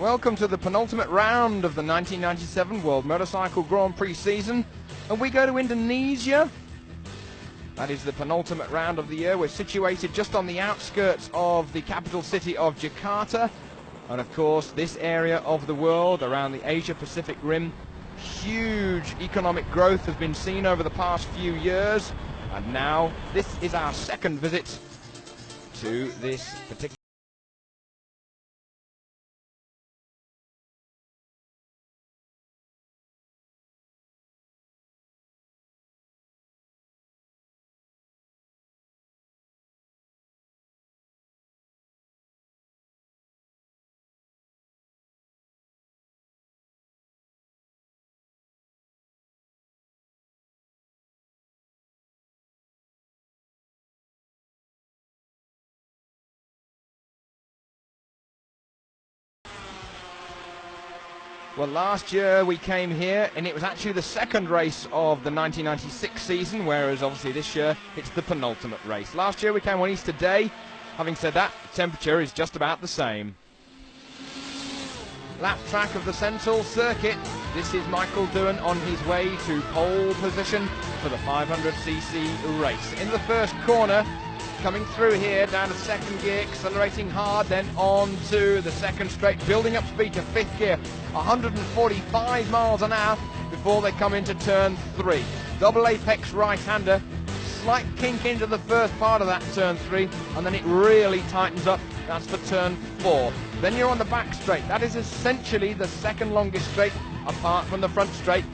Welcome to the penultimate round of the 1997 World Motorcycle Grand Prix season, and we go to Indonesia. That is the penultimate round of the year. We're situated just on the outskirts of the capital city of Jakarta, and of course this area of the world around the Asia-Pacific rim, huge economic growth has been seen over the past few years, and now this is our second visit to this particular Well, last year we came here and it was actually the second race of the 1996 season, whereas obviously this year it's the penultimate race. Last year we came on Easter Day. Having said that, the temperature is just about the same. Lap track of the Sentul circuit. This is Michael Doohan on his way to pole position for the 500cc race. In the first corner, coming through here, down to second gear, accelerating hard, then on to the second straight, building up speed to fifth gear, 145 miles an hour before they come into turn 3. Double apex right-hander, slight kink into the first part of that turn 3, and then it really tightens up. That's for turn 4. Then you're on the back straight. That is essentially the second longest straight apart from the front straight.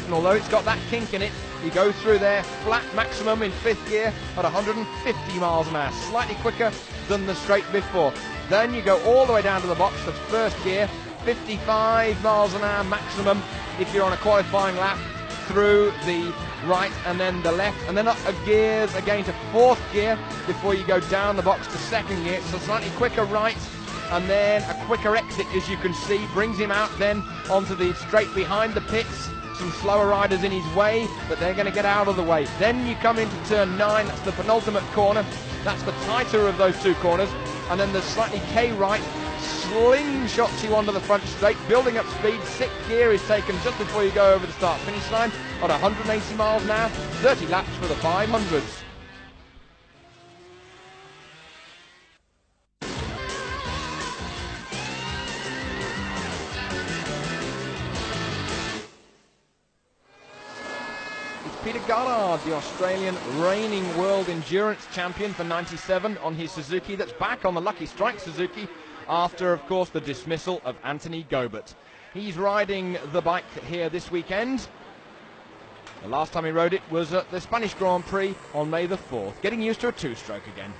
And although it's got that kink in it, you go through there flat maximum in fifth gear at 150 miles an hour, slightly quicker than the straight before. Then you go all the way down to the box to first gear, 55 miles an hour maximum if you're on a qualifying lap, through the right and then the left, and then up gears again to fourth gear before you go down the box to second gear. So slightly quicker right and then a quicker exit, as you can see, brings him out then onto the straight behind the pits. Some slower riders in his way, but they're going to get out of the way. Then you come into turn 9, that's the penultimate corner. That's the tighter of those two corners. And then the slightly K-right slingshots you onto the front straight, building up speed. Sixth gear is taken just before you go over the start-finish line at 180 miles an hour, 30 laps for the 500s. Peter Goddard, the Australian reigning world endurance champion for 97 on his Suzuki, that's back on the Lucky Strike Suzuki after, of course, the dismissal of Anthony Gobert. He's riding the bike here this weekend. The last time he rode it was at the Spanish Grand Prix on May the 4th, getting used to a two-stroke again.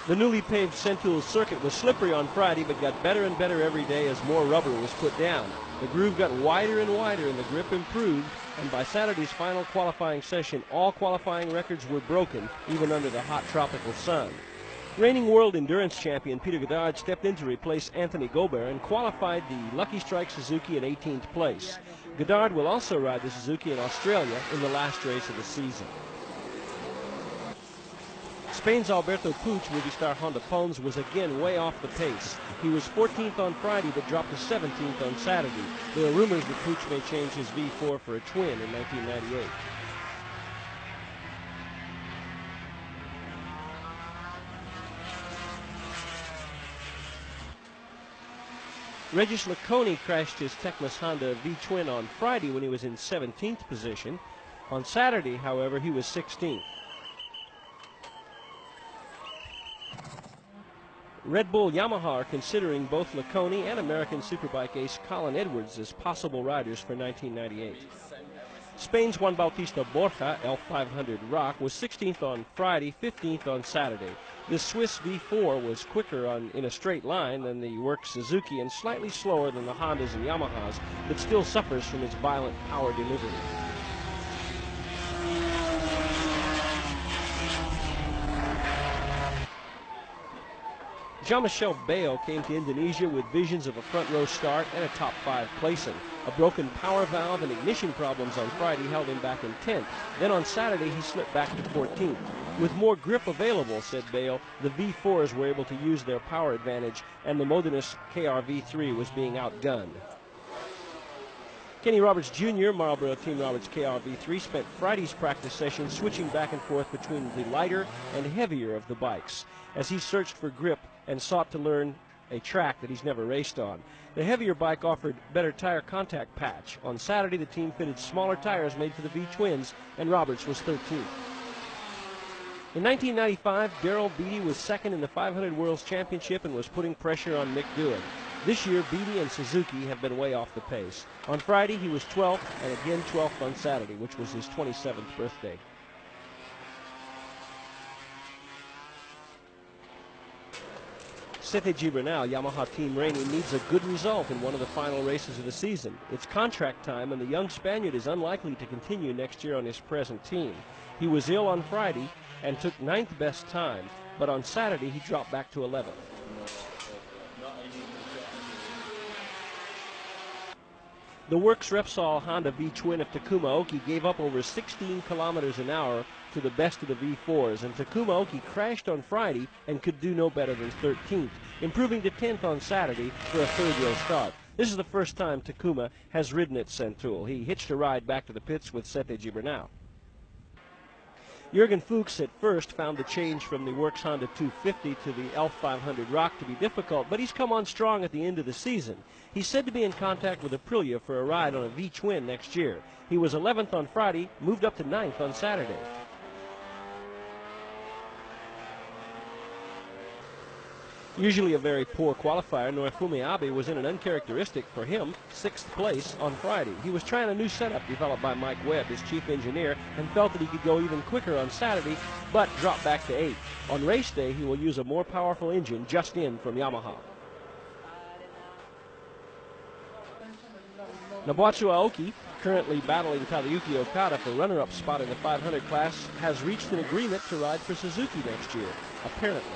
The newly paved Sentul circuit was slippery on Friday, but got better and better every day as more rubber was put down. The groove got wider and wider and the grip improved, and by Saturday's final qualifying session, all qualifying records were broken, even under the hot tropical sun. Reigning world endurance champion Peter Goddard stepped in to replace Anthony Gobert and qualified the Lucky Strike Suzuki in 18th place. Goddard will also ride the Suzuki in Australia in the last race of the season. Spain's Alberto Puig with the star Honda Pons was again way off the pace. He was 14th on Friday but dropped to 17th on Saturday. There are rumors that Puig may change his V4 for a twin in 1998. Regis Laconi crashed his Tecmas Honda V-twin on Friday when he was in 17th position. On Saturday, however, he was 16th. Red Bull Yamaha are considering both Laconi and American Superbike ace Colin Edwards as possible riders for 1998. Spain's Juan Bautista Borja, L500 Rock, was 16th on Friday, 15th on Saturday. The Swiss V4 was quicker in a straight line than the work Suzuki and slightly slower than the Hondas and Yamahas, but still suffers from its violent power delivery. Jean-Michel Bayo came to Indonesia with visions of a front row start and a top 5 placing. A broken power valve and ignition problems on Friday held him back in 10th. Then on Saturday he slipped back to 14th. With more grip available, said Bayo, the V4s were able to use their power advantage and the Modenous KR-V3 was being outgunned. Kenny Roberts Jr., Marlboro Team Roberts KR-V3, spent Friday's practice session switching back and forth between the lighter and heavier of the bikes as he searched for grip and sought to learn a track that he's never raced on. The heavier bike offered better tire contact patch. On Saturday, the team fitted smaller tires made for the V-twins, and Roberts was 13th. In 1995, Darrell Beattie was second in the 500 Worlds Championship and was putting pressure on Mick Doohan. This year, Beattie and Suzuki have been way off the pace. On Friday, he was 12th, and again 12th on Saturday, which was his 27th birthday. Sete Gibernal, Yamaha Team Rainy, needs a good result in one of the final races of the season. It's contract time, and the young Spaniard is unlikely to continue next year on his present team. He was ill on Friday and took 9th best time, but on Saturday he dropped back to 11th. The Works Repsol Honda V-twin of Takuma Oki gave up over 16 kilometers an hour to the best of the V4s, and Takuma Oki crashed on Friday and could do no better than 13th, improving to 10th on Saturday for a third-row start. This is the first time Takuma has ridden at Sentul. He hitched a ride back to the pits with Sete Gibernal. Jürgen Fuchs at first found the change from the Works Honda 250 to the Elf 500 Rock to be difficult, but he's come on strong at the end of the season. He's said to be in contact with Aprilia for a ride on a V-twin next year. He was 11th on Friday, moved up to 9th on Saturday. Usually a very poor qualifier, Norifumi Abe was in an uncharacteristic for him 6th place on Friday. He was trying a new setup developed by Mike Webb, his chief engineer, and felt that he could go even quicker on Saturday, but dropped back to 8th. On race day, he will use a more powerful engine just in from Yamaha. Nobuatsu Aoki, currently battling Tadayuki Okada for runner-up spot in the 500 class, has reached an agreement to ride for Suzuki next year, apparently,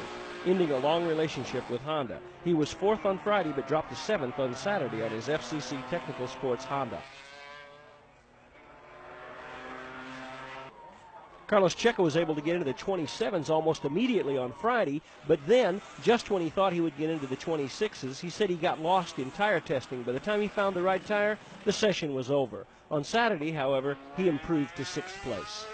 ending a long relationship with Honda. He was 4th on Friday but dropped to 7th on Saturday on his FCC Technical Sports Honda. Carlos Checo was able to get into the 27s almost immediately on Friday, but then, just when he thought he would get into the 26s, he said he got lost in tire testing. By the time he found the right tire, the session was over. On Saturday, however, he improved to 6th place.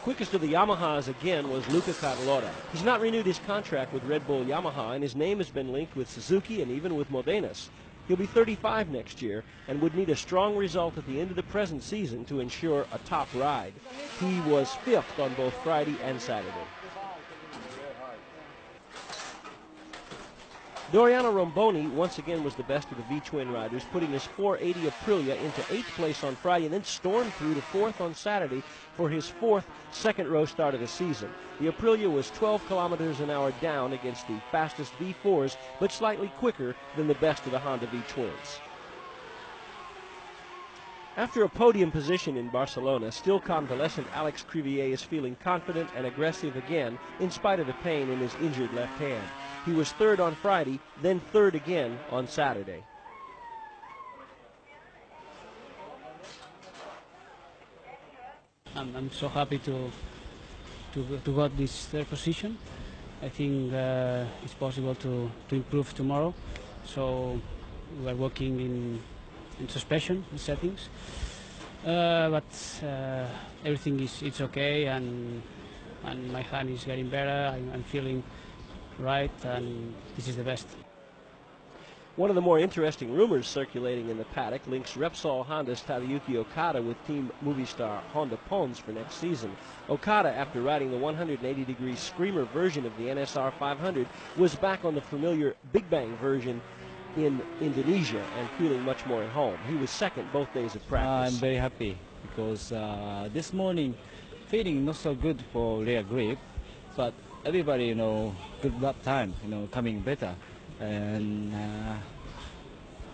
Quickest of the Yamahas again was Luca Catalora. He's not renewed his contract with Red Bull Yamaha, and his name has been linked with Suzuki and even with Modenas. He'll be 35 next year and would need a strong result at the end of the present season to ensure a top ride. He was 5th on both Friday and Saturday. Doriano Romboni once again was the best of the V-twin riders, putting his 480 Aprilia into 8th place on Friday and then stormed through to 4th on Saturday for his 4th second-row start of the season. The Aprilia was 12 kilometers an hour down against the fastest V4s, but slightly quicker than the best of the Honda V-twins. After a podium position in Barcelona, still convalescent Alex Crivier is feeling confident and aggressive again in spite of the pain in his injured left hand. He was 3rd on Friday, then 3rd again on Saturday. I'm so happy to got this 3rd position. I think it's possible to improve tomorrow. So we are working in suspension settings, but everything it's okay, and my hand is getting better. I'm feeling right, and this is the best. One of the more interesting rumors circulating in the paddock links Repsol Honda's Tadayuki Okada with Team Movistar Honda Pons for next season. Okada, after riding the 180-degree Screamer version of the NSR 500, was back on the familiar Big Bang version in Indonesia and feeling much more at home. He was 2nd both days of practice. I'm very happy because this morning feeling not so good for rear grip, but everybody, good lap time, coming better. And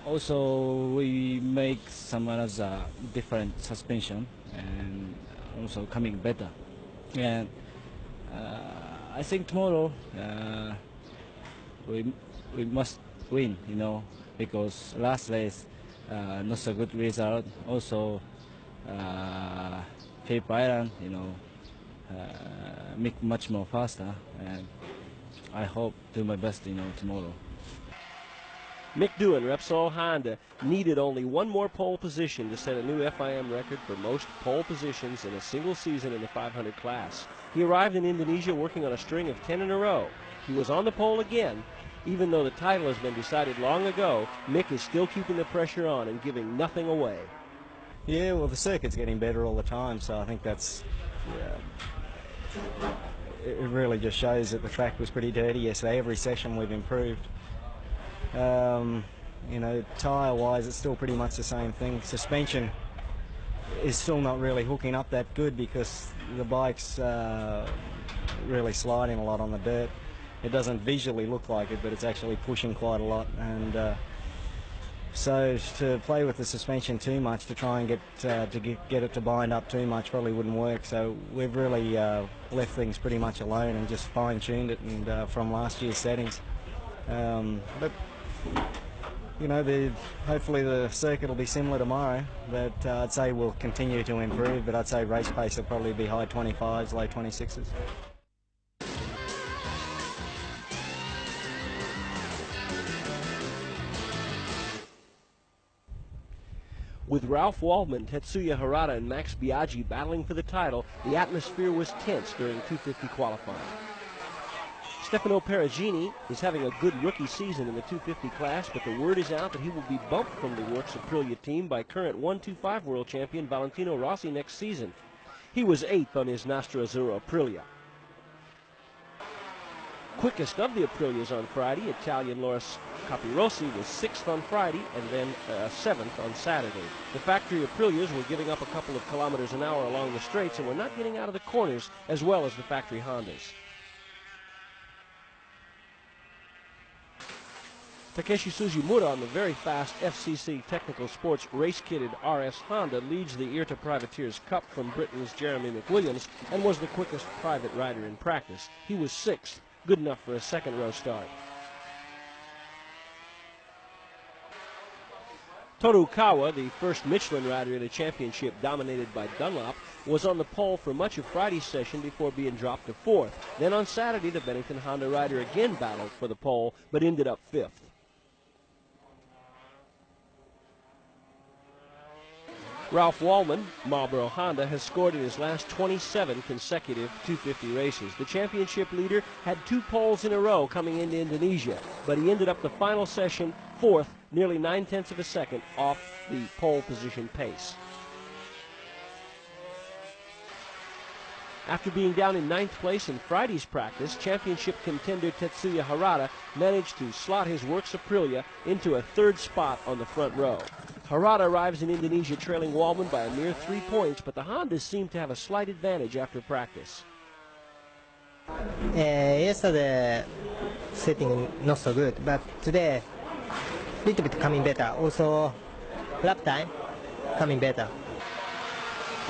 also we make some other different suspension, and also coming better. And I think tomorrow we must win, because last race not so good result. Also, Cape Island, make much more faster, and I hope do my best, tomorrow. Mick Doohan, Repsol Honda, needed only one more pole position to set a new FIM record for most pole positions in a single season in the 500 class. He arrived in Indonesia working on a string of 10 in a row. He was on the pole again. Even though the title has been decided long ago, Mick is still keeping the pressure on and giving nothing away. Yeah, well, the circuit's getting better all the time, so I think that's, it really just shows that the track was pretty dirty yesterday. Every session we've improved. Tyre-wise, it's still pretty much the same thing. Suspension is still not really hooking up that good because the bike's really sliding a lot on the dirt. It doesn't visually look like it, but it's actually pushing quite a lot. And so to play with the suspension too much, to try and get it to bind up too much, probably wouldn't work. So we've really left things pretty much alone and just fine-tuned it, and from last year's settings. But hopefully the circuit will be similar tomorrow. But I'd say we'll continue to improve. But I'd say race pace will probably be high 25s, low 26s. With Ralph Waldman, Tetsuya Harada, and Max Biaggi battling for the title, the atmosphere was tense during 250 qualifying. Stefano Perugini is having a good rookie season in the 250 class, but the word is out that he will be bumped from the Works Aprilia team by current 125 world champion Valentino Rossi next season. He was 8th on his Nastro Azzurro Aprilia. Quickest of the Aprilias on Friday, Italian Loris Capirossi was 6th on Friday and then 7th on Saturday. The factory Aprilias were giving up a couple of kilometers an hour along the straights and were not getting out of the corners as well as the factory Hondas. Takeshi Suzumura on the very fast FCC Technical Sports race-kitted RS Honda leads the IRTA Privateers Cup from Britain's Jeremy McWilliams and was the quickest private rider in practice. He was 6th, good enough for a second-row start. Toru Kawa, the first Michelin rider in a championship dominated by Dunlop, was on the pole for much of Friday's session before being dropped to 4th. Then on Saturday, the Bennington Honda rider again battled for the pole, but ended up 5th. Ralph Waldman, Marlboro Honda, has scored in his last 27 consecutive 250 races. The championship leader had 2 poles in a row coming into Indonesia, but he ended up the final session 4th, nearly 9/10 of a second off the pole position pace. After being down in 9th place in Friday's practice, championship contender Tetsuya Harada managed to slot his Works Aprilia into a 3rd spot on the front row. Harada arrives in Indonesia trailing Waldman by a mere 3 points, but the Hondas seem to have a slight advantage after practice. Yesterday setting not so good, but today a little bit coming better. Also lap time coming better.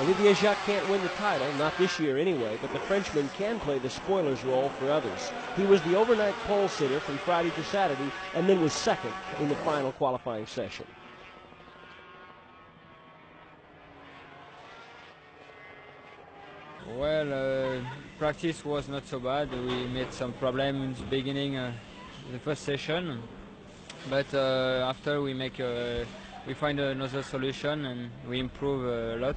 Olivier Jacques can't win the title, not this year anyway, but the Frenchman can play the spoiler's role for others. He was the overnight pole sitter from Friday to Saturday and then was 2nd in the final qualifying session. Well, practice was not so bad. We made some problems in the beginning, the first session, but after we find another solution and we improve a lot.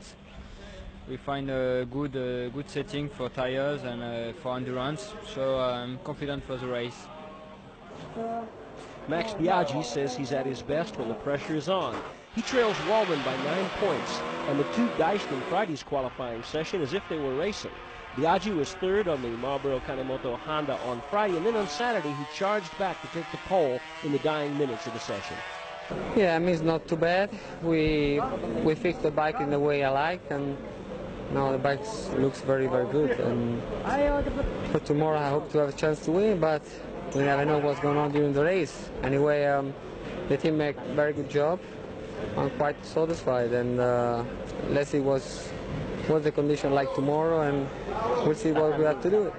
We find a good setting for tires and for endurance, so I'm confident for the race. Max Biaggi says he's at his best when the pressure is on. He trails Waldman by 9 points, and the 2 diced in Friday's qualifying session as if they were racing. Biaggi was 3rd on the Marlboro Kanemoto Honda on Friday, and then on Saturday he charged back to take the pole in the dying minutes of the session. Yeah, I mean, it's not too bad. We fixed the bike in the way I like, and now the bike looks very, very good. And for tomorrow I hope to have a chance to win, but we never know what's going on during the race. Anyway, the team made a very good job. I'm quite satisfied, and Leslie was what's the condition like tomorrow, and we'll see what we have to do it.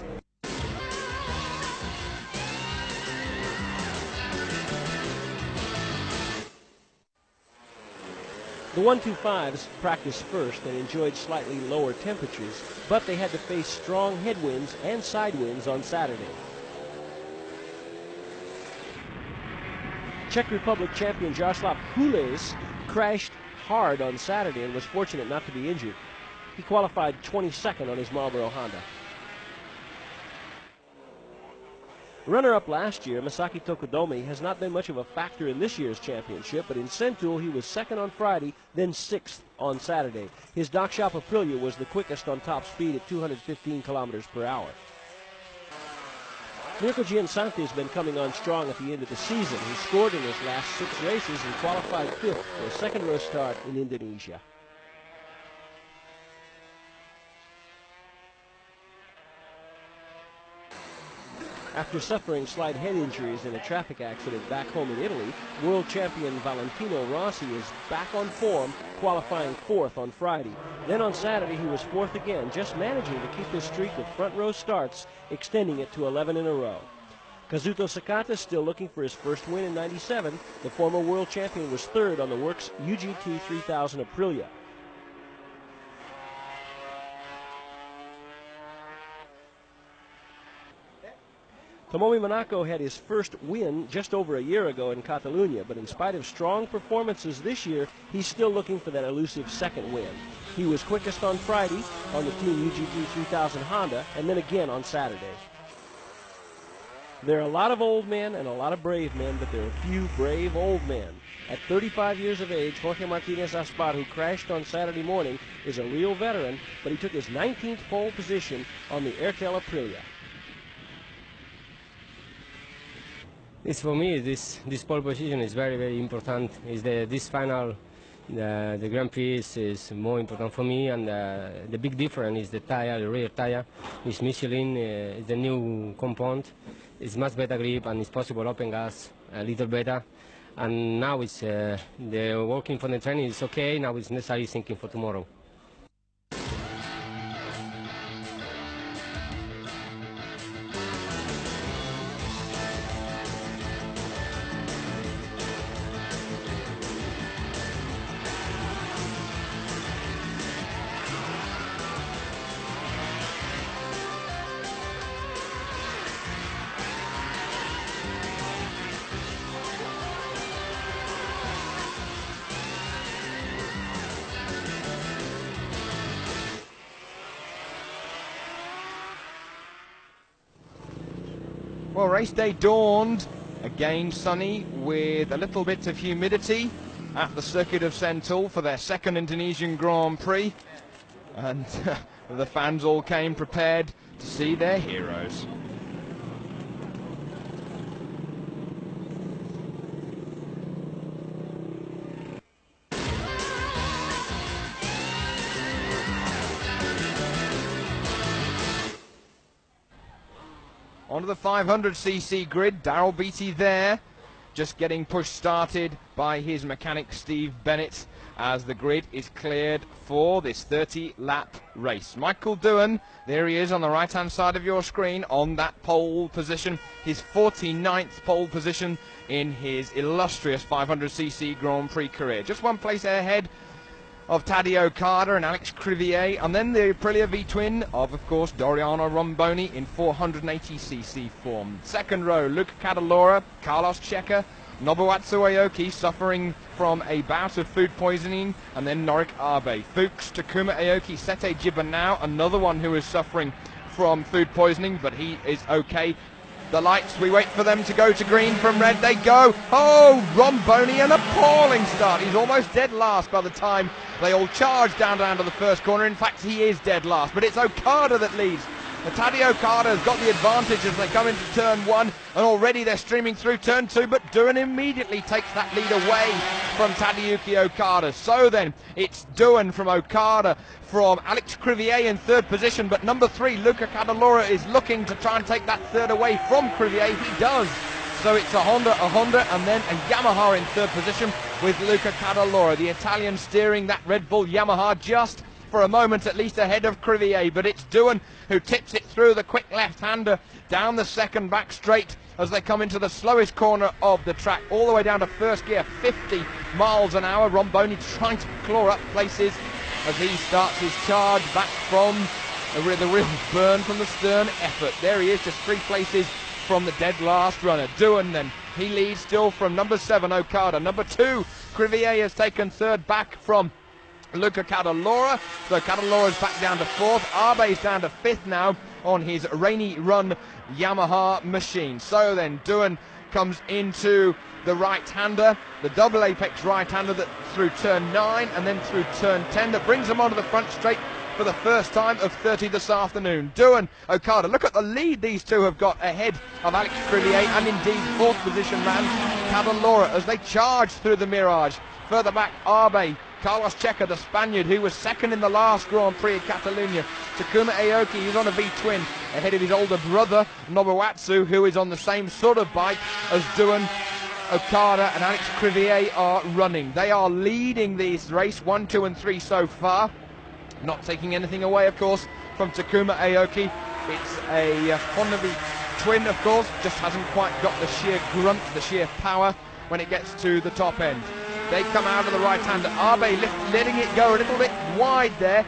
The 125s practiced first and enjoyed slightly lower temperatures, but they had to face strong headwinds and side winds on Saturday. Czech Republic champion Jaroslav Hules crashed hard on Saturday and was fortunate not to be injured. He qualified 22nd on his Marlboro Honda. Runner-up last year, Masaki Tokudomi, has not been much of a factor in this year's championship, but in Sentul he was second on Friday, then sixth on Saturday. His dock shop Aprilia was the quickest on top speed at 215 kilometers per hour. Mirko Giansante has been coming on strong at the end of the season. He scored in his last 6 races and qualified fifth for a second row start in Indonesia. After suffering slight head injuries in a traffic accident back home in Italy, world champion Valentino Rossi is back on form, qualifying fourth on Friday. Then on Saturday he was fourth again, just managing to keep his streak of front row starts, extending it to 11 in a row. Kazuto Sakata is still looking for his first win in '97. The former world champion was third on the Works UGT 3000 Aprilia. Tomomi Monaco had his first win just over a year ago in Catalunya, but in spite of strong performances this year, he's still looking for that elusive second win. He was quickest on Friday on the Team UGT 3000 Honda, and then again on Saturday. There are a lot of old men and a lot of brave men, but there are few brave old men. At 35 years of age, Jorge Martinez Aspar, who crashed on Saturday morning, is a real veteran, but he took his 19th pole position on the Airtel Aprilia. For me, this pole position is very, very important. This final, the Grand Prix is more important for me, and the big difference is the tire, the rear tire. It's Michelin, it's the new compound. It's much better grip, and it's possible open gas a little better. And now it's the working for the training is okay. Now it's necessary thinking for tomorrow. Well, race day dawned, again sunny with a little bit of humidity at the circuit of Sentul for their second Indonesian Grand Prix, and the fans all came prepared to see their heroes. Onto the 500cc grid, Darrell Beattie there, just getting pushed started by his mechanic Steve Bennett as the grid is cleared for this 30-lap race. Michael Doohan, there he is on the right-hand side of your screen on that pole position, his 49th pole position in his illustrious 500cc Grand Prix career. Just one place ahead of Tadej Okada and Alex Crivier, and then the Aprilia V-twin of course, Doriano Romboni in 480cc form. Second row, Luca Cadalora, Carlos Checa, Nobuatsu Aoki suffering from a bout of food poisoning, and then Norik Abe. Fuchs, Takuma Aoki, Sete Jibanao, another one who is suffering from food poisoning, but he is okay. The lights, we wait for them to go to green. From red they go. Oh, Romboni, an appalling start. He's almost dead last by the time they all charge down to the first corner. In fact, he is dead last, but it's Okada that leads. Tadej Okada has got the advantage as they come into turn one, and already they're streaming through turn two, but Doohan immediately takes that lead away from Tadayuki Okada. So then, it's Doohan from Okada, from Alex Crivier in third position, but number 3, Luca Cadalora, is looking to try and take that third away from Crivier. He does. So it's a Honda, and then a Yamaha in third position with Luca Cadalora. The Italian steering that Red Bull Yamaha just for a moment at least ahead of Crivier, but it's Doohan who tips it through the quick left-hander down the second back straight as they come into the slowest corner of the track, all the way down to first gear, 50 miles an hour. Romboni trying to claw up places as he starts his charge back from the real burn from the stern effort. There he is, just 3 places from the dead last runner. Doohan then, he leads still from number 7, Okada. Number 2, Crivier has taken third back from Luca Cadalora. So Cadalora's back down to 4th. Arbe's down to 5th now on his rainy run Yamaha machine. So then Doohan comes into the right-hander, the double apex right-hander that through turn 9 and then through turn 10 that brings him onto the front straight for the first time of 30 this afternoon. Doohan, Okada, look at the lead these two have got ahead of Alex Crivier and indeed 4th position man Cadalora as they charge through the mirage. Further back, Arbe, Carlos Checa, the Spaniard, who was 2nd in the last Grand Prix of Catalunya. Takuma Aoki, who's on a V-twin, ahead of his older brother, Nobawatsu, who is on the same sort of bike as Doohan, Okada and Alex Crivier are running. They are leading this race, 1, 2 and 3 so far. Not taking anything away, of course, from Takuma Aoki. It's a Honda V-twin, of course, just hasn't quite got the sheer grunt, the sheer power when it gets to the top end. They come out of the right-hander. Arbe letting it go a little bit wide there.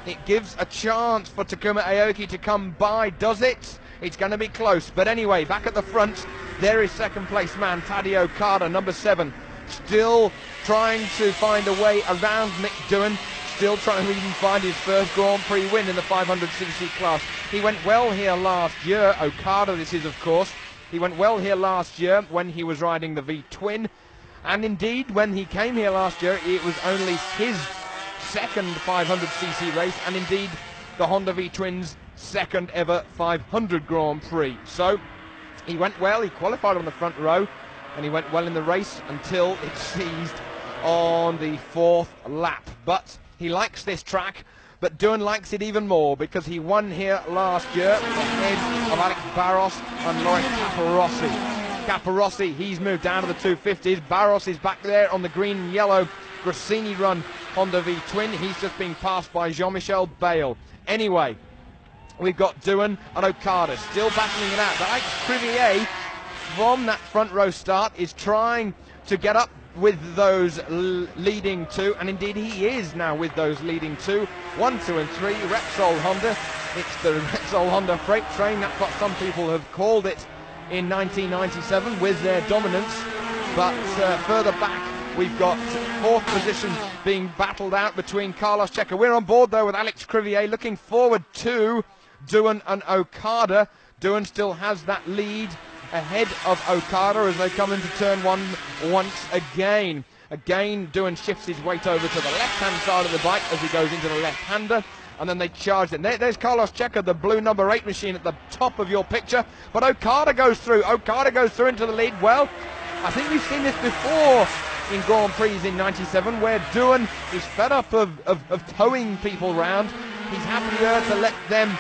It gives a chance for Takuma Aoki to come by. Does it? It's going to be close. But anyway, back at the front, there is second place man, Tadeo Okada, number 7. Still trying to find a way around Nick Doohan. Still trying to even find his first Grand Prix win in the 500cc class. He went well here last year. Okada, this is, of course. He went well here last year when he was riding the V-twin. And indeed, when he came here last year, it was only his second 500cc race, and indeed the Honda V-twin's second ever 500 Grand Prix. So he went well, he qualified on the front row, and he went well in the race until it seized on the 4th lap. But he likes this track, but Doohan likes it even more because he won here last year ahead of Alex Barros and Loris Capirossi. Capirossi, he's moved down to the 250s. Barros is back there on the green and yellow Grassini run Honda V-twin. He's just been passed by Jean-Michel Bale. Anyway, we've got Doohan and Okada still battling it out. But Alex Crivier, from that front row start, is trying to get up with those leading 2, and indeed he is now with those leading 2. 1, 2 and 3, Repsol Honda. It's the Repsol Honda freight train. That's what some people have called it in 1997 with their dominance. But further back we've got 4th position being battled out between Carlos Checa. We're on board though with Alex Crivier, looking forward to Doohan and Okada. Doohan still has that lead ahead of Okada as they come into turn 1 once again. Again, Doohan shifts his weight over to the left-hand side of the bike as he goes into the left-hander. And then they charge it. There's Carlos Checa, the blue number 8 machine at the top of your picture. But Okada goes through. Okada goes through into the lead. Well, I think we've seen this before in Grand Prix in 97 where Doohan is fed up of towing people round. He's happier to let them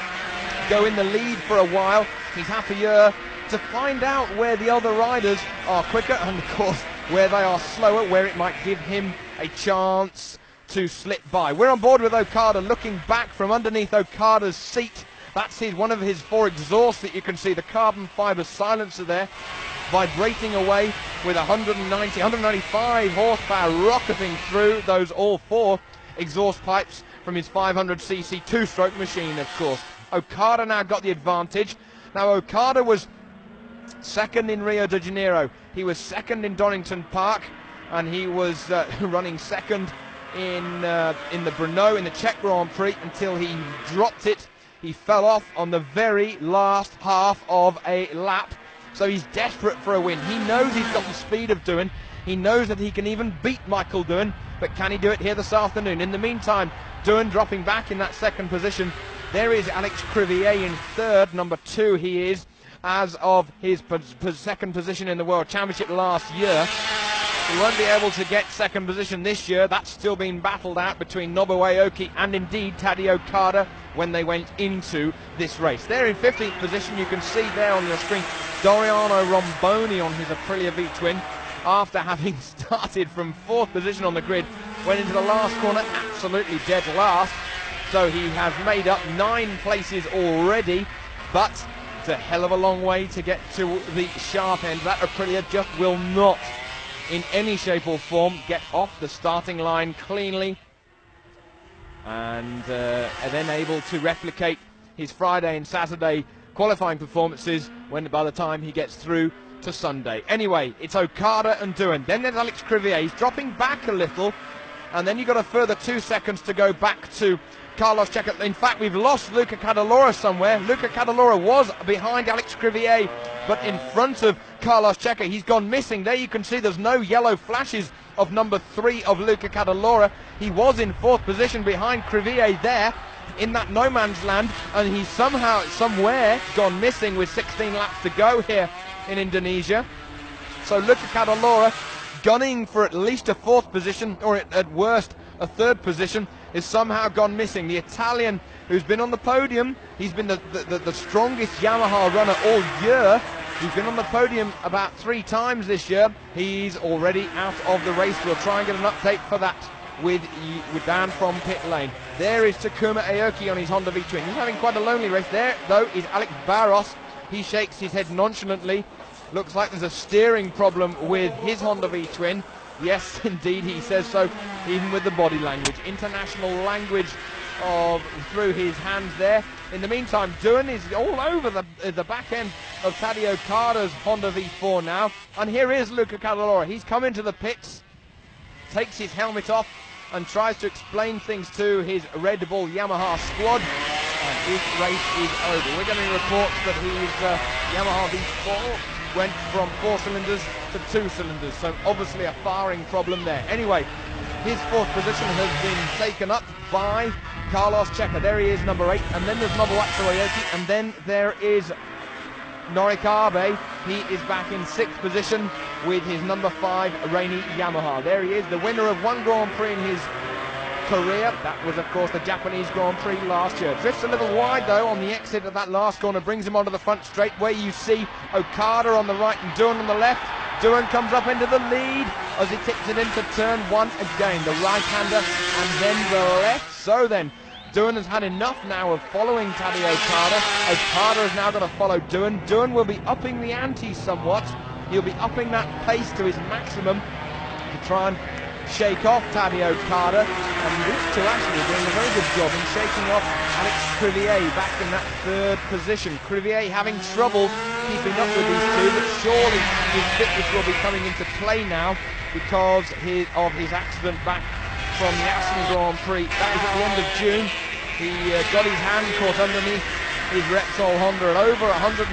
go in the lead for a while. He's happier to find out where the other riders are quicker and, of course, where they are slower, where it might give him a chance to slip by. We're on board with Okada, looking back from underneath Okada's seat. That's one of his 4 exhausts that you can see, the carbon fibre silencer there, vibrating away with 195 horsepower rocketing through those all 4 exhaust pipes from his 500cc 2-stroke machine, of course. Okada now got the advantage. Now Okada was 2nd in Rio de Janeiro. He was 2nd in Donington Park, and he was running 2nd in the Brno in the Czech Grand Prix until he dropped it. He fell off on the very last half of a lap. So he's desperate for a win. He knows he's got the speed of Doohan. He knows that he can even beat Michael Doohan, but can he do it here this afternoon? In the meantime, Doohan dropping back in that 2nd position. There is Alex Crivier in 3rd, number 2 he is, as of his 2nd position in the World Championship last year. He won't be able to get 2nd position this year. That's still been battled out between Nobuo Aoki and indeed Tadeo Okada when they went into this race. They're in 15th position. You can see there on your screen Doriano Romboni on his Aprilia V-twin, after having started from 4th position on the grid, went into the last corner absolutely dead last. So he has made up 9 places already, but it's a hell of a long way to get to the sharp end. That Aprilia just will not, in any shape or form, get off the starting line cleanly, and then able to replicate his Friday and Saturday qualifying performances when by the time he gets through to Sunday. Anyway, it's Okada and Doohan. Then there's Alex Crivier. He's dropping back a little, and then you've got a further 2 seconds to go back to Carlos Checa. In fact, we've lost Luca Cadalora somewhere. Luca Cadalora was behind Alex Crivier, but in front of Carlos Checa. He's gone missing. There you can see there's no yellow flashes of number 3 of Luca Cadalora. He was in 4th position behind Crivier there in that no man's land, and he's somehow, somewhere, gone missing with 16 laps to go here in Indonesia. So Luca Cadalora, gunning for at least a 4th position, or at worst a 3rd position, is somehow gone missing. The Italian who's been on the podium, he's been the strongest Yamaha runner all year. He's been on the podium about 3 times this year. He's already out of the race. We'll try and get an update for that with Dan from pit lane. There is Takuma Aoki on his Honda V-twin. He's having quite a lonely race. There, though, is Alex Barros. He shakes his head nonchalantly. Looks like there's a steering problem with his Honda V-twin. Yes, indeed, he says so, even with the body language. International language through his hands there. In the meantime, Doohan is all over the back end of Tadej Okada's Honda V4 now. And here is Luca Cadalora. He's come into the pits, takes his helmet off, and tries to explain things to his Red Bull Yamaha squad. And his race is over. We're getting reports that his Yamaha V4 went from 4 cylinders to 2 cylinders, so obviously a firing problem there. Anyway, his 4th position has been taken up by Carlos Checa. There he is, number 8, and then there's Nobuatsu Aoki, and then there is Norikabe. He is back in 6th position with his number 5 Rainy Yamaha. There he is, the winner of 1 Grand Prix in his career. That was, of course, the Japanese Grand Prix last year. Drifts a little wide, though, on the exit of that last corner, brings him onto the front straight, where you see Okada on the right and Doohan on the left. Doohan comes up into the lead as he tips it into turn 1 again. The right-hander and then the left. So then, Doohan has had enough now of following Tadej Okada. Okada has now got to follow Doohan. Doohan will be upping the ante somewhat. He'll be upping that pace to his maximum to try and shake off Tadej Okada, and these two actually are doing a very good job in shaking off Alex Crivier back in that 3rd position. Crivier having trouble keeping up with these two, but surely his fitness will be coming into play now because of his accident back from the Assen Grand Prix. That was at the end of June. He got his hand caught underneath his Repsol Honda at over 150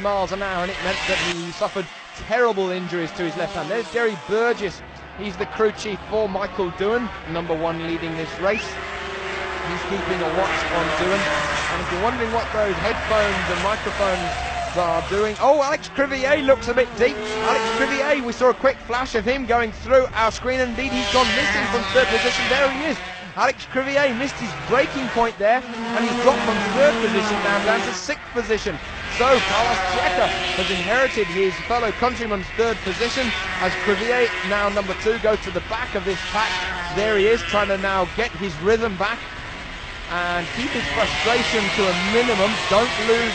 miles an hour, and it meant that he suffered terrible injuries to his left hand. There's Jerry Burgess. He's the crew chief for Michael Doohan, number 1 leading this race. He's keeping a watch on Doohan. And if you're wondering what those headphones and microphones are doing... Oh, Alex Crivier looks a bit deep. Alex Crivier, we saw a quick flash of him going through our screen. Indeed, he's gone missing from 3rd position. There he is. Alex Crivier missed his braking point there, and he's dropped from 3rd position now down to 6th position. So Carlos Checa has inherited his fellow countryman's 3rd position as Crivier, now number 2, goes to the back of this pack. There he is, trying to now get his rhythm back and keep his frustration to a minimum. Don't lose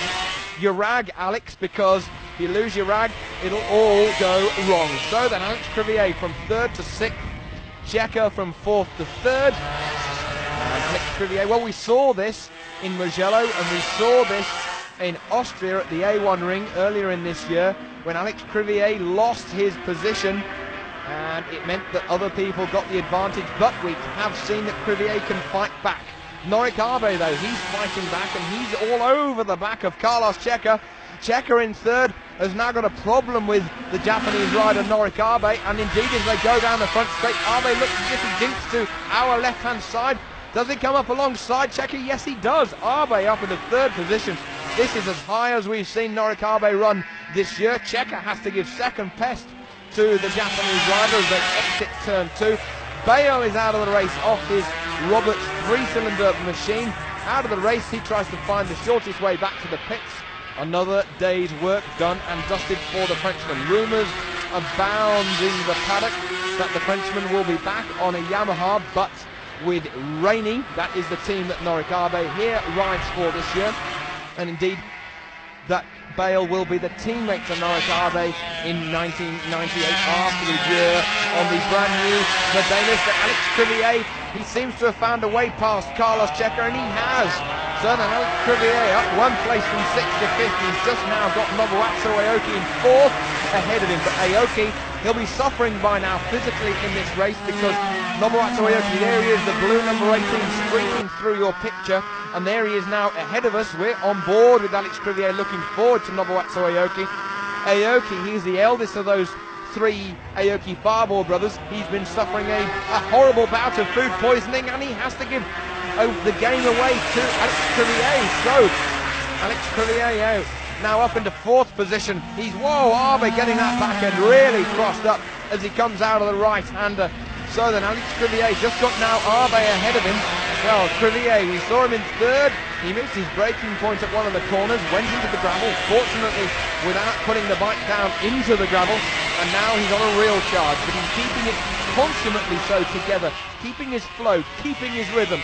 your rag, Alex, because if you lose your rag, it'll all go wrong. So then Alex Crivier from 3rd to 6th, Checa from 4th to 3rd. And Alex Crivier, well, we saw this in Mugello, and we saw this in Austria at the A1 ring earlier in this year when Alex Crivier lost his position, and it meant that other people got the advantage, but we have seen that Crivier can fight back. Norikabe, though, he's fighting back, and he's all over the back of Carlos Checa. Checa in 3rd has now got a problem with the Japanese rider Norikabe, and indeed as they go down the front straight, Abe looks as if he dinks to our left-hand side. Does he come up alongside Checa? Yes, he does. Abe up in the 3rd position. This is as high as we've seen Norikabe run this year. Checa has to give second best to the Japanese rider as they exit turn 2. Bayo is out of the race off his Roberts 3-cylinder machine. Out of the race, he tries to find the shortest way back to the pits. Another day's work done and dusted for the Frenchman. Rumours abound in the paddock that the Frenchman will be back on a Yamaha, but with Rainey. That is the team that Norikabe here rides for this year. And indeed, that Bale will be the teammate to Norikabe in 1998 after the year on the brand new Mercedes. But Alex Crivier, he seems to have found a way past Carlos Checa, and he has. So then Alex Crivier up one place from 6th to 5th. He's just now got Nobuatsu Aoki in 4th ahead of him. But Aoki, he'll be suffering by now physically in this race because Nobuatsu Aoki, there he is, the blue number 18 streaming through your picture. And there he is now ahead of us. We're on board with Alex Crivier, looking forward to Nobuatsu Aoki. Aoki, he's the eldest of those 3 Aoki Barbour brothers. He's been suffering a horrible bout of food poisoning, and he has to give the game away to Alex Crivier. So, Alex Crivier out. Now up into 4th position. He's, whoa, Abe getting that back end really crossed up as he comes out of the right-hander. So then Alex Crivier just got now Abe ahead of him. Well, Crivier, we saw him in 3rd. He missed his braking point at one of the corners, went into the gravel, fortunately without putting the bike down into the gravel, and now he's on a real charge, but he's keeping it consummately so together, keeping his flow, keeping his rhythm,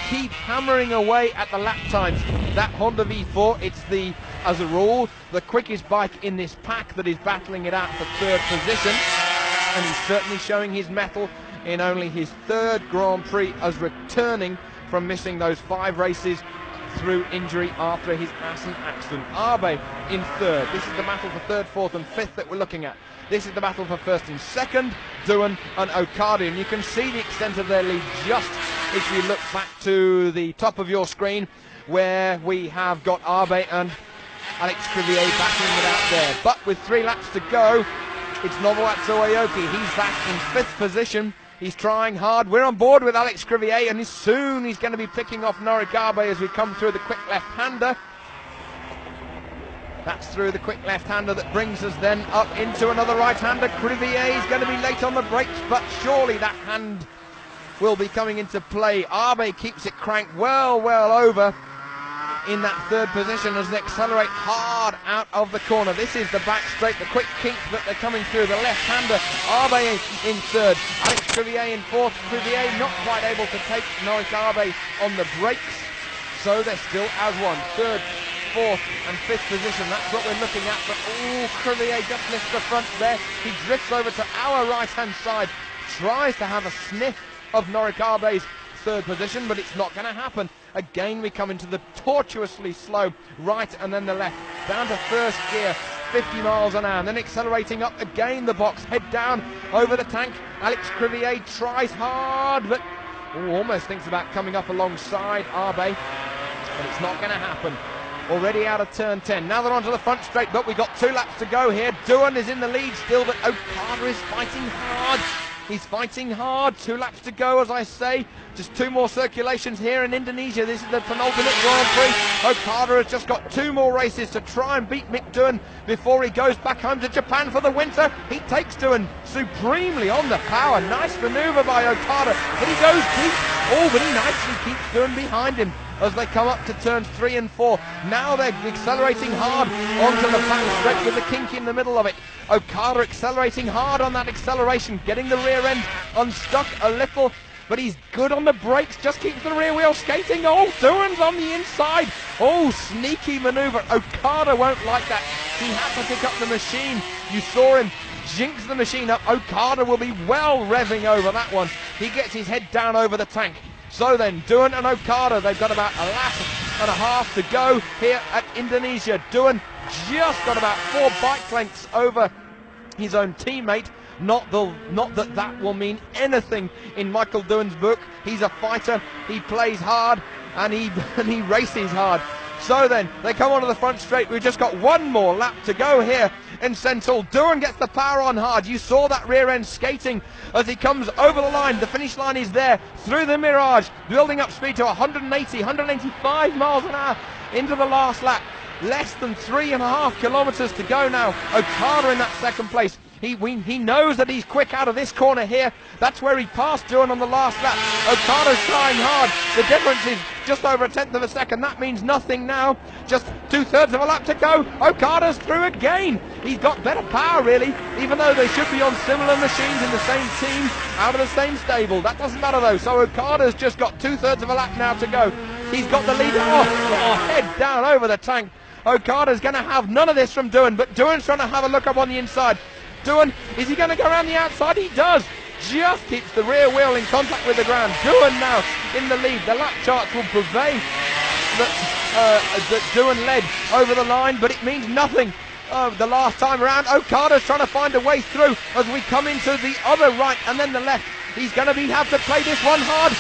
keep hammering away at the lap times. That Honda V4, it's the, as a rule, the quickest bike in this pack that is battling it out for 3rd position, and he's certainly showing his mettle in only his 3rd Grand Prix as returning from missing those 5 races through injury after his accident. Abe in 3rd. This is the battle for 3rd, 4th and 5th that we're looking at. This is the battle for 1st and 2nd, Doohan and Okada, and you can see the extent of their lead just if you look back to the top of your screen where we have got Abe and Alex Crivier battling it out there. But with 3 laps to go, it's Nobuatsu Aoki. He's back in 5th position. He's trying hard. We're on board with Alex Crivier, and soon he's going to be picking off Norikabe as we come through the quick left-hander. That's through the quick left-hander that brings us then up into another right-hander. Crivier is going to be late on the brakes, but surely that hand will be coming into play. Abe keeps it cranked well over in that 3rd position as they accelerate hard out of the corner. This is the back straight, the quick kink that they're coming through. The left-hander, Abe in 3rd, Alex Crivier in 4th. Crivier not quite able to take Norikabe on the brakes, so they're still as one. 3rd, 4th and 5th position, that's what we're looking at. But Crivier just missed the front there. He drifts over to our right-hand side, tries to have a sniff of Norikabe's 3rd position, but it's not going to happen. Again, we come into the tortuously slow right and then the left, down to 1st gear, 50 miles an hour, and then accelerating up again the box, head down over the tank. Alex Crivier tries hard, but almost thinks about coming up alongside Abe, but it's not going to happen. Already out of turn 10. Now they're onto the front straight, but we've got 2 laps to go here. Doohan is in the lead still, but Okada is fighting hard. He's fighting hard. 2 laps to go, as I say. Just 2 more circulations here in Indonesia. This is the penultimate Grand Prix. Okada has just got 2 more races to try and beat Mick Doohan before he goes back home to Japan for the winter. He takes Doohan supremely on the power. Nice manoeuvre by Okada, but he goes deep. Oh, but he nicely keeps Doohan behind him as they come up to turns 3 and 4. Now they're accelerating hard onto the back straight with the kink in the middle of it. Okada accelerating hard on that acceleration, getting the rear end unstuck a little, but he's good on the brakes, just keeps the rear wheel skating. Oh, Doohan's on the inside. Oh, sneaky manoeuvre. Okada won't like that. He had to pick up the machine. You saw him jinx the machine up. Okada will be well revving over that one. He gets his head down over the tank. So then, Doohan and Okada, they've got about a lap and a half to go here at Indonesia. Doohan just got about 4 bike lengths over his own teammate. Not that will mean anything in Michael Doohan's book. He's a fighter, he plays hard, and he races hard. So then, they come onto the front straight. We've just got 1 more lap to go here in Sentul. Doohan gets the power on hard. You saw that rear end skating as he comes over the line. The finish line is there through the Mirage, building up speed to 180, 185 miles an hour into the last lap. Less than 3.5 kilometers to go now. Okada in that 2nd place. He knows that he's quick out of this corner here. That's where he passed Duan on the last lap. Okada's trying hard. The difference is just over a tenth of a second. That means nothing now. Just 2/3 of a lap to go. Okada's through again. He's got better power, really, even though they should be on similar machines in the same team, out of the same stable. That doesn't matter, though. So Okada's just got 2/3 of a lap now to go. He's got the lead. Head down over the tank. Okada's going to have none of this from Duan, but Duan's trying to have a look up on the inside. Duan, is he going to go around the outside? He does. Just hits the rear wheel in contact with the ground. Duan now in the lead. The lap charts will purvey that Duan led over the line, but it means nothing. The last time around, Okada's trying to find a way through as we come into the other right and then the left. He's going to have to play this one hard.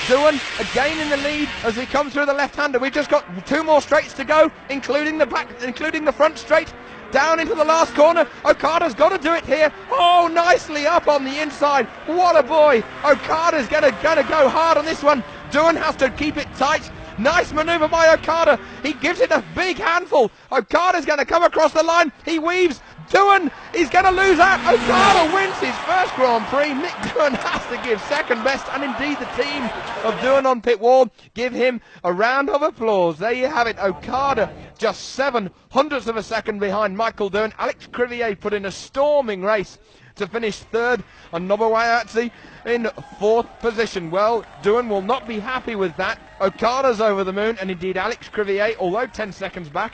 Duan again in the lead as we come through the left-hander. We've just got 2 more straights to go, including the front straight. Down into the last corner. Okada's got to do it here. Oh, nicely up on the inside. What a boy. Okada's gonna go hard on this one. Duan has to keep it tight. Nice maneuver by Okada. He gives it a big handful. Okada's going to come across the line. He weaves. Duan is going to lose out. Okada wins his first Grand Prix. Mick Duan has to give second best, and indeed the team of Duan on pit wall give him a round of applause. There you have it. Okada just 7/100ths of a second behind Michael Duan. Alex Crivier put in a storming race to finish 3rd, and Nobuwayatsu in 4th position. Well, Duan will not be happy with that. Okada's over the moon, and indeed Alex Crivier, although 10 seconds back,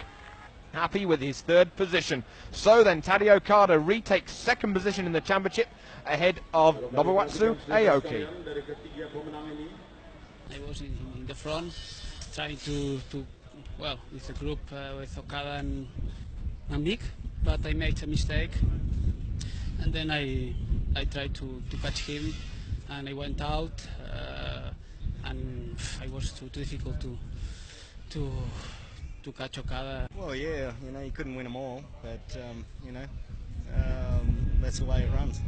happy with his 3rd position. So then Tadej Okada retakes 2nd position in the championship ahead of Nobuwatsu Aoki. I was in the front trying to well, with the group with Okada and Mick, but I made a mistake. And then I tried to catch him, and I went out, and I was too difficult to catch Okada. Well, yeah, you know, you couldn't win them all, but you know, that's the way it runs.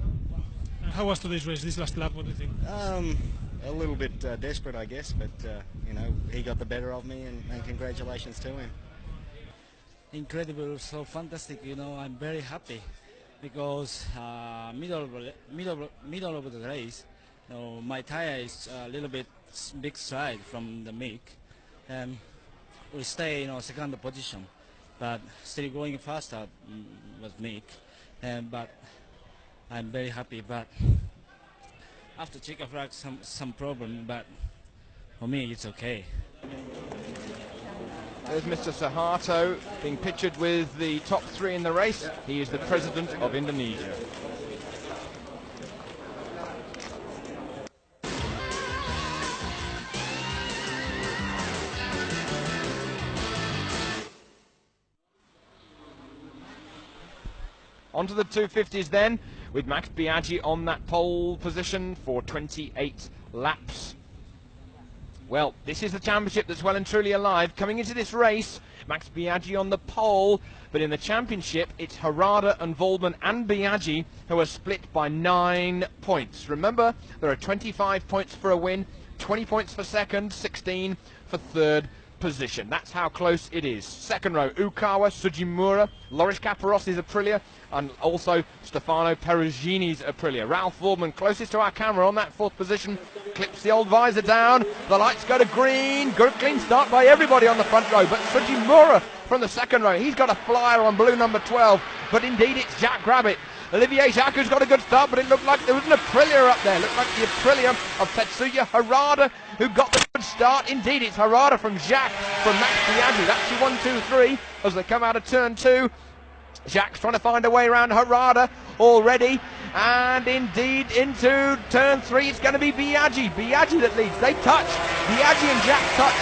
How was today's race, this last lap? What do you think? A little bit desperate, I guess, but you know, he got the better of me, and congratulations to him. Incredible, so fantastic. You know, I'm very happy. Because middle of the race, you know, my tire is a little bit big slide from the Mick, and we stay in 2nd position, but still going faster was Mick, but I'm very happy. But after checker flag, some problem, but for me it's okay. There's Mr. Suharto being pictured with the top 3 in the race. He is the president of Indonesia. Onto the 250s then, with Max Biaggi on that pole position for 28 laps. Well, this is the championship that's well and truly alive. Coming into this race, Max Biaggi on the pole, but in the championship, it's Harada and Voldman and Biaggi who are split by 9 points. Remember, there are 25 points for a win, 20 points for 2nd, 16 for 3rd position. That's how close it is. 2nd row, Ukawa, Sugimura, Loris Caparrossi's Aprilia, and also Stefano Perugini's Aprilia. Ralph Voldman closest to our camera on that 4th position, clips the old visor down, the lights go to green. Good clean start by everybody on the front row, but Sugimura from the 2nd row, he's got a flyer on blue number 12, but indeed it's Jack Rabbit. Olivier Jacques who's got a good start, but it looked like there was an Aprilia up there. It looked like the Aprilia of Tetsuya Harada who got the good start. Indeed, it's Harada from Jacques from Max Biaggi. That's your 1, 2, 3 as they come out of turn 2. Jacques trying to find a way around Harada already, and indeed into turn 3 it's going to be Biaggi that leads. They touch. Biaggi and Jacques touch.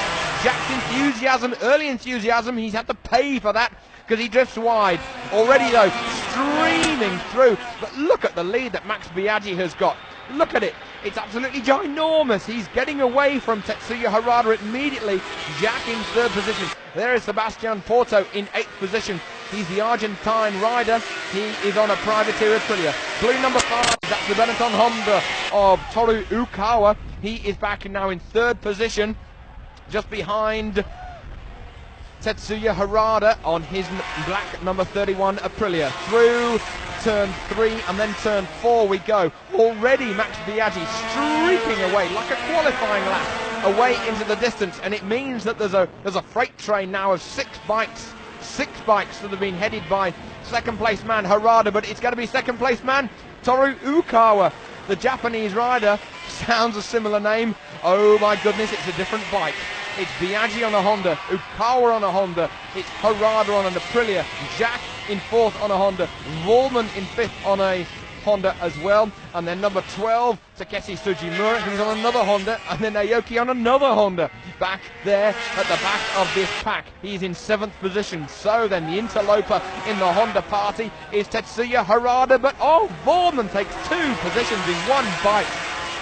Jacques' enthusiasm, early enthusiasm, he's had to pay for that because he drifts wide. Already though, streaming through, but look at the lead that Max Biaggi has got. Look at it, it's absolutely ginormous. He's getting away from Tetsuya Harada immediately. Jacques in 3rd position. There is Sebastian Porto in 8th position. He's the Argentine rider. He is on a privateer Aprilia. Blue number 5, that's the Benetton Honda of Toru Ukawa. He is back now in 3rd position, just behind Tetsuya Harada on his black number 31 Aprilia. Through turn 3 and then turn 4 we go. Already Max Biaggi streaking away like a qualifying lap away into the distance, and it means that there's a freight train now of six bikes that have been headed by second place man Harada, but it's going to be second place man Toru Ukawa. The Japanese rider sounds a similar name. Oh my goodness, it's a different bike. It's Biaggi on a Honda, Ukawa on a Honda, it's Harada on an Aprilia, Jack in 4th on a Honda, Vollmann in 5th on a Honda as well, and then number 12, Takeshi Sujimura, who's on another Honda, and then Aoki on another Honda. Back there at the back of this pack, he's in 7th position. So then the interloper in the Honda party is Tetsuya Harada, but Vollmann takes 2 positions in one bike.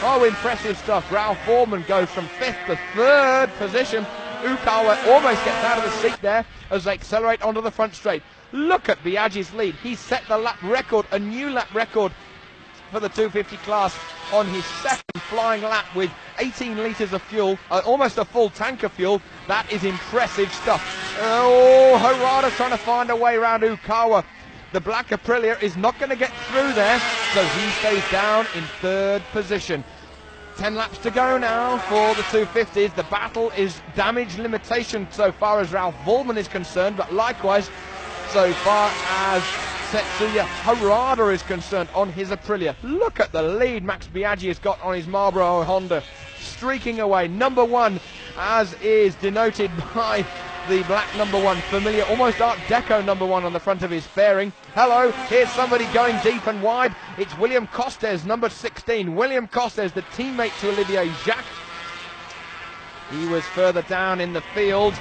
Oh, impressive stuff. Ralph Vollmann goes from 5th to 3rd position. Ukawa almost gets out of the seat there as they accelerate onto the front straight. Look at Biaggi's lead. He's set the lap record, a new lap record for the 250 class on his second flying lap with 18 litres of fuel, almost a full tank of fuel. That is impressive stuff. Oh, Harada trying to find a way around Ukawa. The black Aprilia is not going to get through there, so he stays down in 3rd position. 10 laps to go now for the 250s. The battle is damage limitation so far as Ralph Vollmann is concerned, but likewise so far as Tetsuya Harada is concerned on his Aprilia. Look at the lead Max Biaggi has got on his Marlboro Honda, streaking away. Number 1, as is denoted by the black number 1, familiar, almost Art Deco number 1 on the front of his fairing. Hello, here's somebody going deep and wide. It's William Costes, number 16. William Costes, the teammate to Olivier Jacques. He was further down in the field,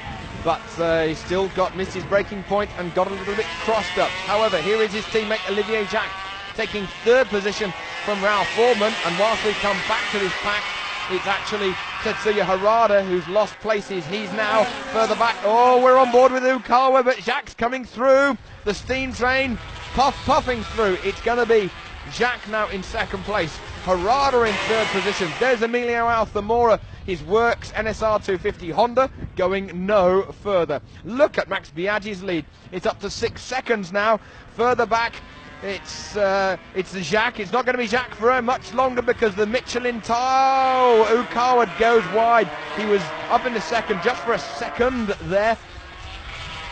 but he still missed his braking point and got a little bit crossed up. However, here is his teammate Olivier Jacques taking 3rd position from Ralph Vollmann, and whilst we come back to this pack, it's actually Tetsuya Harada who's lost places. He's now further back. Oh, we're on board with Ukawa, but Jacques coming through. The steam train puffing through. It's going to be Jacques now in 2nd place. Harada in 3rd position. There's Emilio Altamora, his works NSR 250 Honda, going no further. Look at Max Biaggi's lead. It's up to 6 seconds now. Further back, it's Jacques. It's not going to be Jacques for much longer because the Michelin tire. Ukawa goes wide. He was up in the 2nd just for a second there.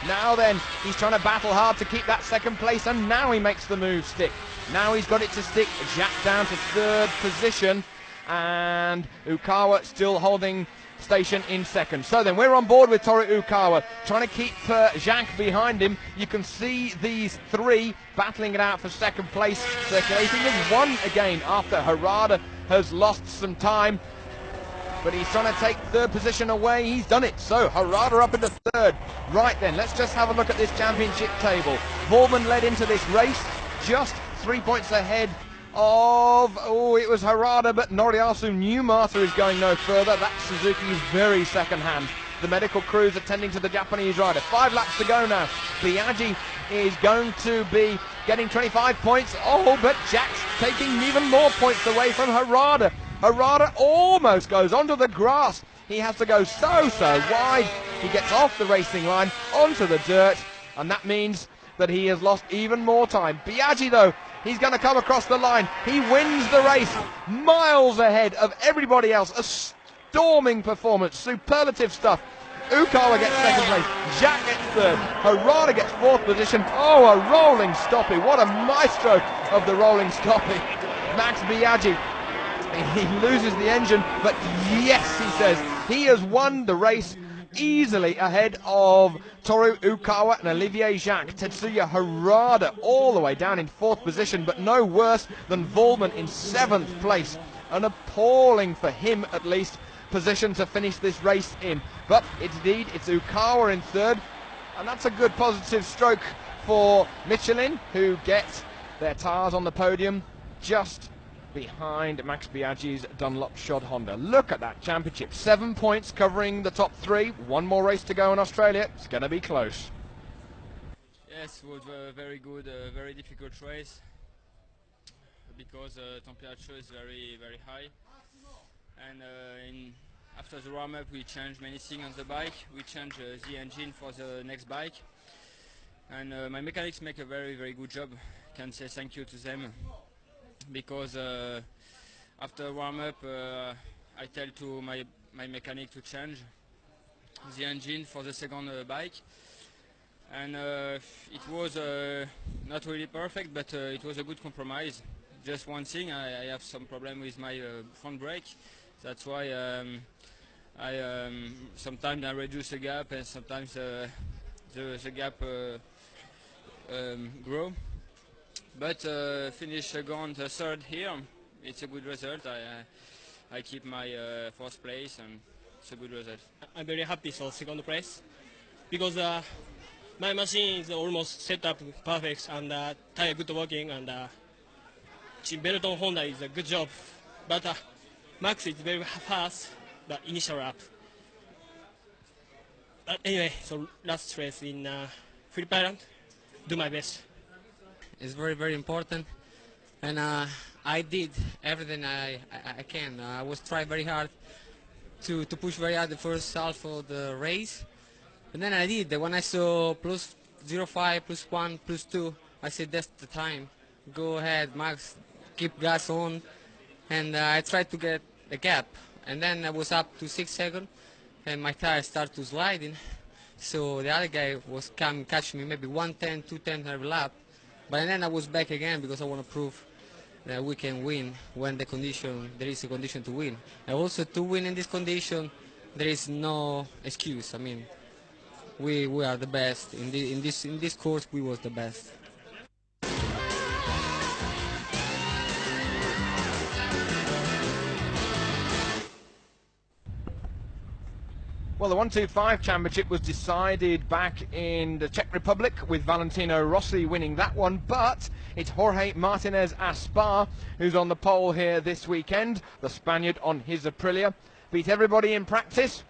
Now then, he's trying to battle hard to keep that 2nd place, and now he makes the move stick. Now he's got it to stick. Jacques down to 3rd position, and Ukawa still holding station in 2nd. So then we're on board with Toru Ukawa, trying to keep Jacques behind him. You can see these 3 battling it out for 2nd place, circulating as 1 again after Harada has lost some time. But he's trying to take 3rd position away. He's done it. So Harada up into 3rd. Right then, let's just have a look at this championship table. Vollmann led into this race, just 3 points ahead of, it was Harada, but Noriyasu Numata is going no further. That's Suzuki's very second hand. The medical crews attending to the Japanese rider. 5 laps to go now. Biaggi is going to be getting 25 points. But Jack's taking even more points away from Harada. Harada almost goes onto the grass. He has to go so wide. He gets off the racing line onto the dirt, and that means that he has lost even more time. Biaggi, though, he's going to come across the line. He wins the race miles ahead of everybody else. A storming performance, superlative stuff. Ukawa gets 2nd place, Jack gets 3rd, Harada gets 4th position. A rolling stoppie. What a maestro of the rolling stoppie. Max Biaggi, he loses the engine, but yes, he says, he has won the race easily ahead of Toru Ukawa and Olivier Jacques. Tetsuya Harada all the way down in 4th position, but no worse than Vollmann in 7th place. An appalling, for him at least, position to finish this race in. But it's Ukawa in 3rd, and that's a good positive stroke for Michelin, who get their tyres on the podium just behind Max Biaggi's Dunlop Shod Honda. Look at that championship. 7 points covering the top 3. 1 more race to go in Australia. It's going to be close. Yes, it was a very good, very difficult race because temperature is very high, and after the warm-up, we changed many things on the bike. We changed the engine for the next bike, and my mechanics make a very, very good job. Can say thank you to them, because after warm-up, I tell to my mechanic to change the engine for the second bike, and it was not really perfect, but it was a good compromise. Just one thing, I have some problem with my front brake. That's why sometimes I reduce the gap, and sometimes the gap grow. But finish second, third here. It's a good result. I keep my fourth place, and it's a good result. I'm very happy for second place because my machine is almost set up perfect, and tire good working, and Benetton Honda is a good job. But Max is very fast, but initial lap. But anyway, so last race in Phillip Island, do my best. It's very, very important, and I did everything I can. I was trying very hard to push very hard the first half of the race, and then I did. When I saw plus 0.5, plus 1, plus 2, I said that's the time. Go ahead, Max, keep gas on, and I tried to get the gap, and then I was up to 6 seconds, and my tire started to sliding. So the other guy was coming, catch me maybe 110, 210 every lap, but then I was back again because I want to prove that we can win when there is a condition to win. And also to win in this condition, there is no excuse. I mean, we are the best in this course. We was the best. Well, the 125 Championship was decided back in the Czech Republic with Valentino Rossi winning that one, but it's Jorge Martinez Aspar who's on the pole here this weekend. The Spaniard on his Aprilia beat everybody in practice.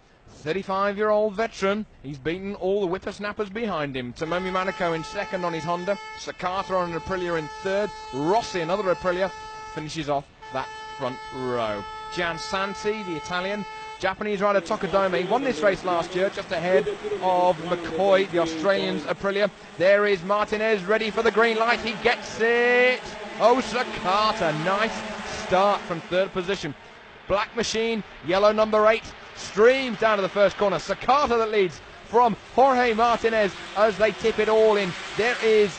35-year-old veteran. He's beaten all the whippersnappers behind him. Tomomi Monaco in second on his Honda. Sakata on an Aprilia in third. Rossi, another Aprilia, finishes off that front row. Gian Santi, the Italian. Japanese rider Tokadome won this race last year just ahead of McCoy, the Australian's Aprilia. There is Martinez ready for the green light. He gets it. Oh, Sakata. Nice start from third position. Black machine, yellow number 8, streams down to the first corner. Sakata that leads from Jorge Martinez as they tip it all in. There is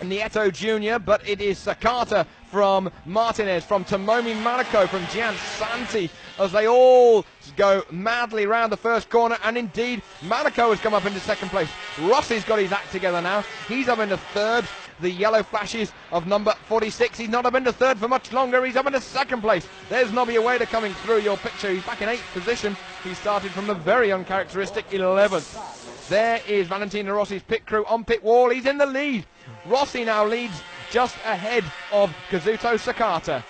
Nieto Jr., but it is Sakata from Martinez, from Tomomi Monaco, from Gian Santi, as they all go madly round the first corner. And indeed, Monaco has come up into second place. Rossi's got his act together now. He's up into third. The yellow flashes of number 46. He's not up into third for much longer. He's up into second place. There's Nobby Ueda coming through your picture. He's back in 8th position. He started from the very uncharacteristic 11th. There is Valentino Rossi's pit crew on pit wall. He's in the lead. Rossi now leads just ahead of Kazuto Sakata.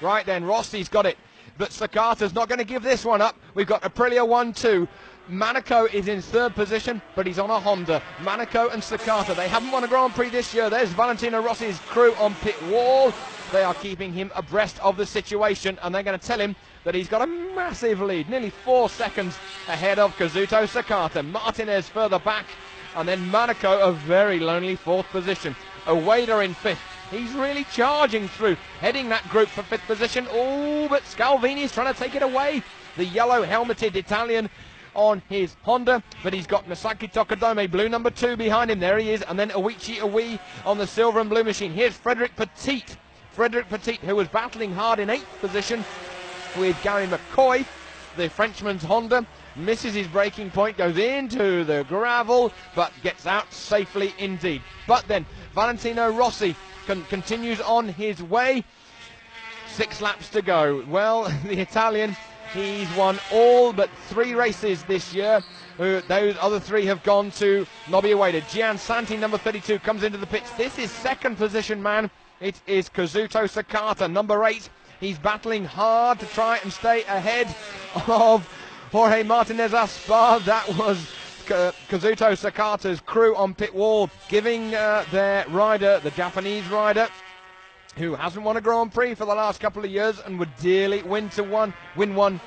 Right then, Rossi's got it, but Sakata's not going to give this one up. We've got Aprilia 1-2. Monaco is in third position, but he's on a Honda. Monaco and Sakata, they haven't won a Grand Prix this year. There's Valentino Rossi's crew on pit wall. They are keeping him abreast of the situation, and they're going to tell him that he's got a massive lead, nearly 4 seconds ahead of Kazuto Sakata. Martinez further back, and then Monaco a very lonely 4th position. Ueda in 5th. He's really charging through, heading that group for 5th position. Oh, but Scalvini's trying to take it away. The yellow helmeted Italian on his Honda, but he's got Masaki Tokadome, blue number 2, behind him. There he is, and then Oichi Aoi on the silver and blue machine. Here's Frederic Petit, who was battling hard in 8th position with Gary McCoy, the Frenchman's Honda. Misses his braking point, goes into the gravel, but gets out safely indeed. But then Valentino Rossi continues on his way. 6 laps to go. Well, the Italian, he's won all but 3 races this year. Those other 3 have gone to Nobby Ueda. Gian Santi, number 32, comes into the pits. This is 2nd position, man. It is Kazuto Sakata, number 8. He's battling hard to try and stay ahead of Jorge Martinez Aspar. That was Kazuto Sakata's crew on pit wall, giving their rider, the Japanese rider, who hasn't won a Grand Prix for the last couple of years and would dearly win one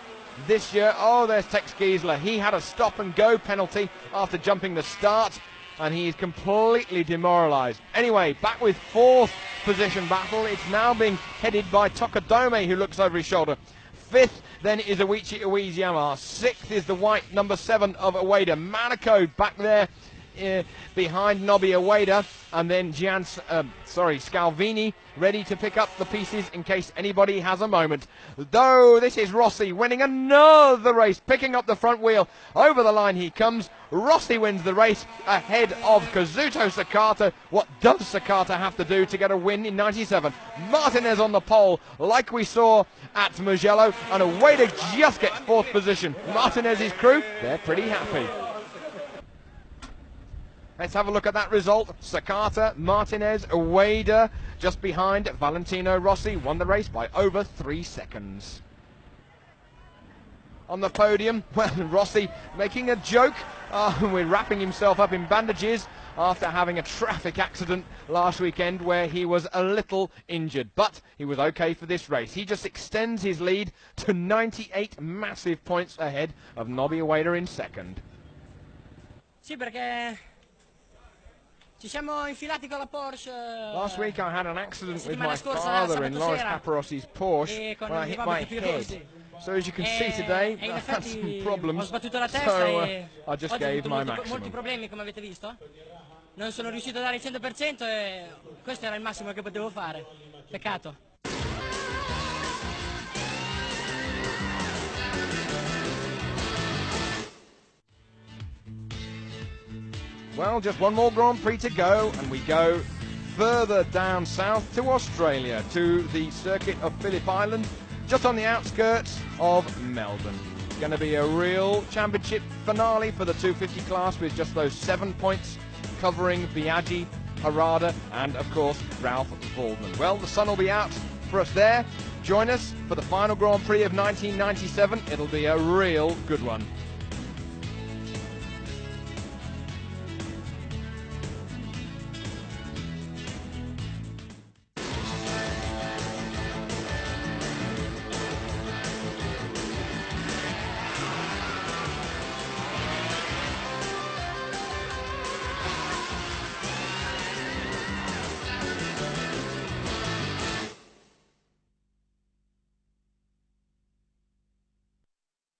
this year. Oh, there's Tex Giesler. He had a stop-and-go penalty after jumping the start, and he's completely demoralised. Anyway, back with fourth position battle. It's now being headed by Tokadome, who looks over his shoulder. Fifth then is Awichi Uwiziyama. Sixth is the white number 7 of Ueda. Manako back there behind Nobby Ueda, and then Scalvini ready to pick up the pieces in case anybody has a moment. Though this is Rossi winning another race, picking up the front wheel. Over the line he comes. Rossi wins the race ahead of Kazuto Sakata. What does Sakata have to do to get a win in 97? Martinez on the pole, like we saw at Mugello, and Ueda just gets fourth position. Martinez's crew, they're pretty happy. Let's have a look at that result. Sakata, Martinez, Ueda, just behind Valentino Rossi, won the race by over 3 seconds. On the podium, well, Rossi making a joke with wrapping himself up in bandages after having a traffic accident last weekend where he was a little injured. But he was okay for this race. He just extends his lead to 98 massive points ahead of Nobby Ueda in second. Sì, perché ci siamo infilati con la Porsche. Last week I had an accident with my father in Loris Paparossi's Porsche when I hit my head. So as you can see today, I've had some problems, so I just gave my maximum. Molti problemi, come avete visto. Non sono riuscito a dare il 100% e questo era il massimo che potevo fare. Peccato. Well, just one more Grand Prix to go, and we go further down south to Australia, to the circuit of Phillip Island, just on the outskirts of Melbourne. It's going to be a real championship finale for the 250 class, with just those 7 points covering Biaggi, Harada, and of course Ralph Baldwin. Well, the sun will be out for us there. Join us for the final Grand Prix of 1997. It'll be a real good one.